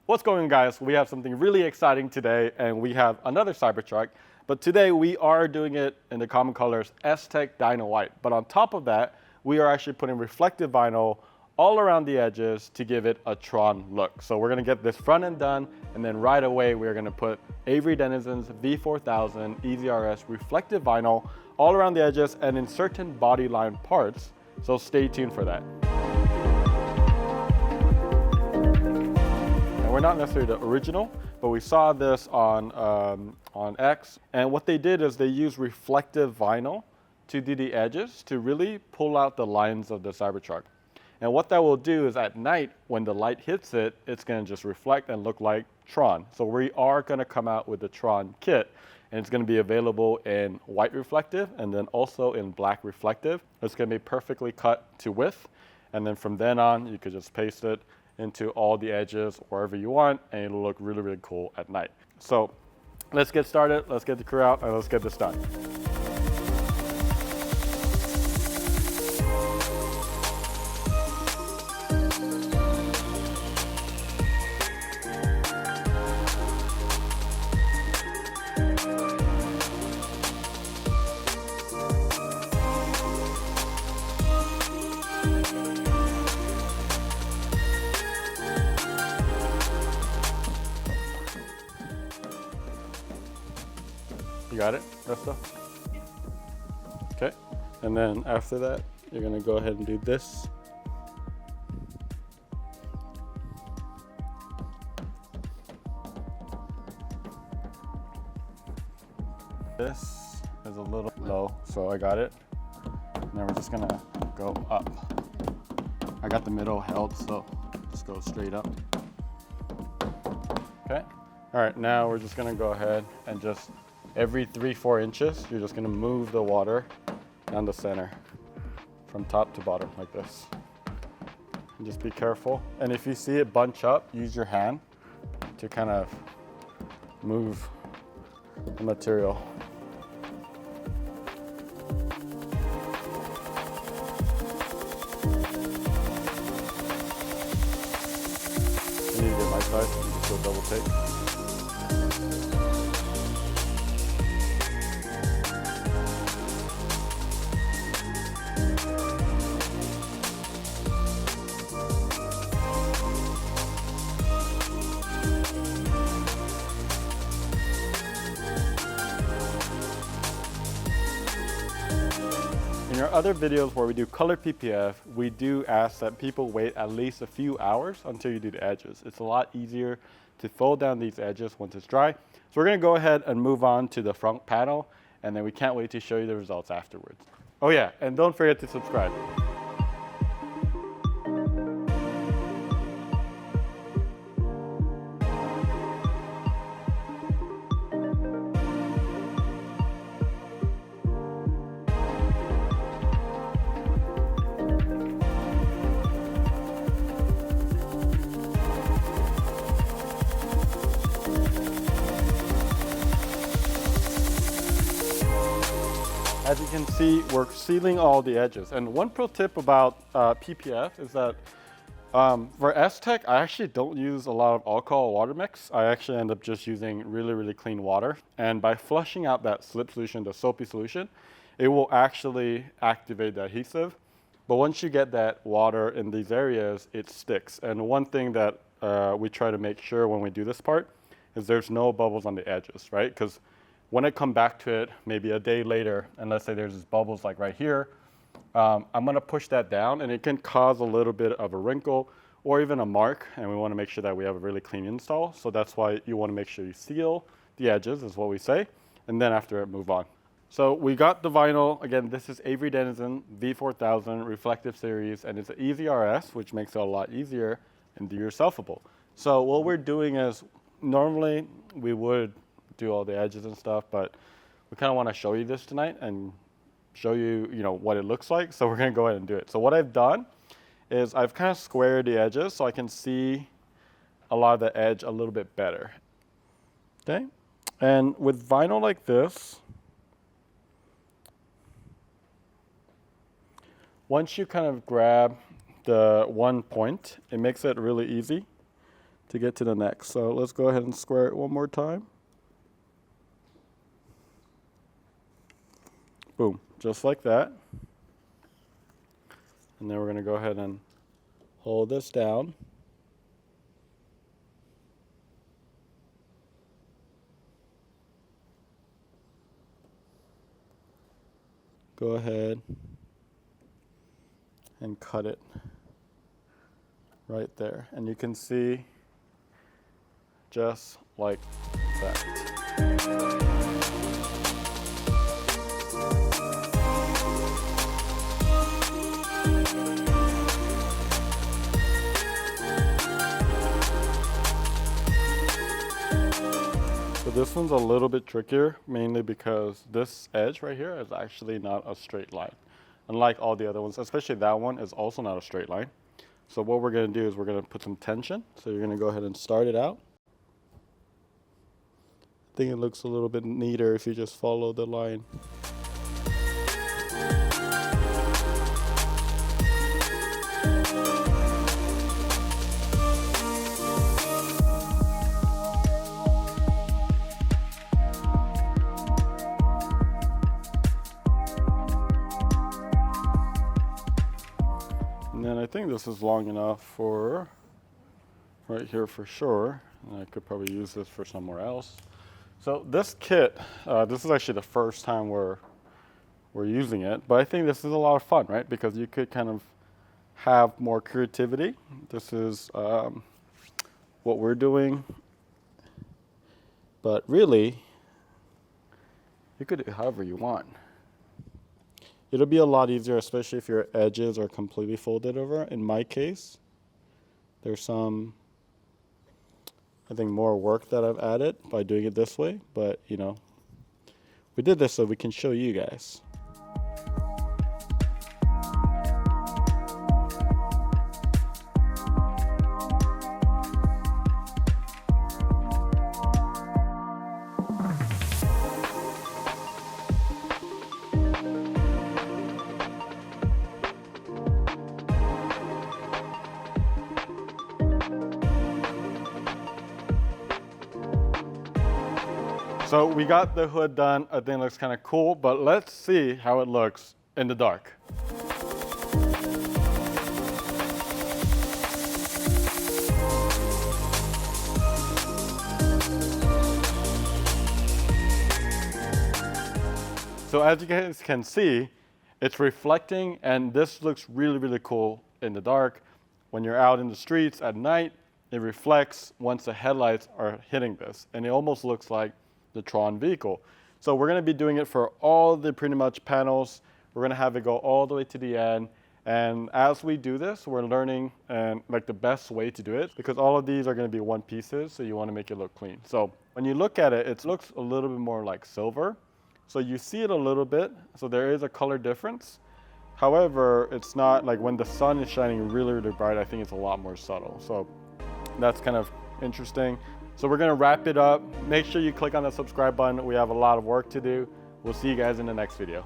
What's going on, guys? We have something really exciting today, and we have another Cybertruck. But today we are doing it in the common colors STEK Dino White. But on top of that, we are actually putting reflective vinyl all around the edges to give it a Tron look. So we're gonna get this front end done, and then right away we're gonna put Avery Dennison's V4000 EZRS reflective vinyl all around the edges and in certain body line parts. So stay tuned for that. We're not necessarily the original, but we saw this on X. And what they did is they used reflective vinyl to do the edges to really pull out the lines of the Cybertruck. And what that will do is at night, when the light hits it, it's gonna just reflect and look like Tron. So we are gonna come out with the Tron kit, and it's gonna be available in white reflective and then also in black reflective. It's gonna be perfectly cut to width. And then from then on, you could just paste it into all the edges wherever you want, and it'll look really, really cool at night. So let's get started, let's get the crew out, and let's get this done. You got it, Resto? Okay, and then after that, you're gonna go ahead and do this. This is a little low, so I got it. Now we're just gonna go up. I got the middle held, so just go straight up. Okay, all right, now we're just gonna go ahead and just every 3-4 inches, you're just gonna move the water down the center from top to bottom like this. And just be careful. And if you see it bunch up, use your hand to kind of move the material. You need to get my size, you just go double take. In our other videos where we do color PPF, we do ask that people wait at least a few hours until you do the edges. It's a lot easier to fold down these edges once it's dry. So we're gonna go ahead and move on to the front panel, and then we can't wait to show you the results afterwards. Oh yeah, and don't forget to subscribe. As you can see, we're sealing all the edges. And one pro tip about PPF is that for STEK, I actually don't use a lot of alcohol water mix. I actually end up just using really, really clean water. And by flushing out that slip solution, the soapy solution, it will actually activate the adhesive. But once you get that water in these areas, it sticks. And one thing that we try to make sure when we do this part is there's no bubbles on the edges, right? Because when I come back to it, maybe a day later, and let's say there's these bubbles like right here, I'm gonna push that down, and it can cause a little bit of a wrinkle or even a mark, and we wanna make sure that we have a really clean install. So that's why you wanna make sure you seal the edges, is what we say, and then after it, move on. So we got the vinyl. Again, this is Avery Dennison V4000 reflective series, and it's an EZRS, which makes it a lot easier and do-yourselfable. So what we're doing is, normally we would do all the edges and stuff, but we kind of want to show you this tonight and show you, what it looks like. So we're going to go ahead and do it. So what I've done is I've kind of squared the edges so I can see a lot of the edge a little bit better. Okay, and with vinyl like this, once you kind of grab the one point, it makes it really easy to get to the next. So let's go ahead and square it one more time. Boom, just like that. And then we're going to go ahead and hold this down. Go ahead and cut it right there. And you can see just like that. This one's a little bit trickier, mainly because this edge right here is actually not a straight line. Unlike all the other ones, especially that one is also not a straight line. So what we're going to do is we're going to put some tension. So you're going to go ahead and start it out. I think it looks a little bit neater if you just follow the line. And then I think this is long enough for right here for sure. And I could probably use this for somewhere else. So this kit, this is actually the first time we're using it, but I think this is a lot of fun, right? Because you could kind of have more creativity. This is what we're doing, but really, you could do however you want. It'll be a lot easier, especially if your edges are completely folded over. In my case, there's some, I think, more work that I've added by doing it this way, but you know, we did this so we can show you guys. So we got the hood done. I think it looks kind of cool, but let's see how it looks in the dark. So as you guys can see, it's reflecting, and this looks really, really cool in the dark. When you're out in the streets at night, it reflects once the headlights are hitting this, and it almost looks like the Tron vehicle. So we're going to be doing it for all the pretty much panels. We're going to have it go all the way to the end. And as we do this, we're learning and like the best way to do it, because all of these are going to be one pieces, so you want to make it look clean. So when you look at it, it looks a little bit more like silver. So you see it a little bit. So there is a color difference. However, it's not like when the sun is shining really, really bright, I think it's a lot more subtle. So that's kind of interesting. So we're gonna wrap it up. Make sure you click on the subscribe button. We have a lot of work to do. We'll see you guys in the next video.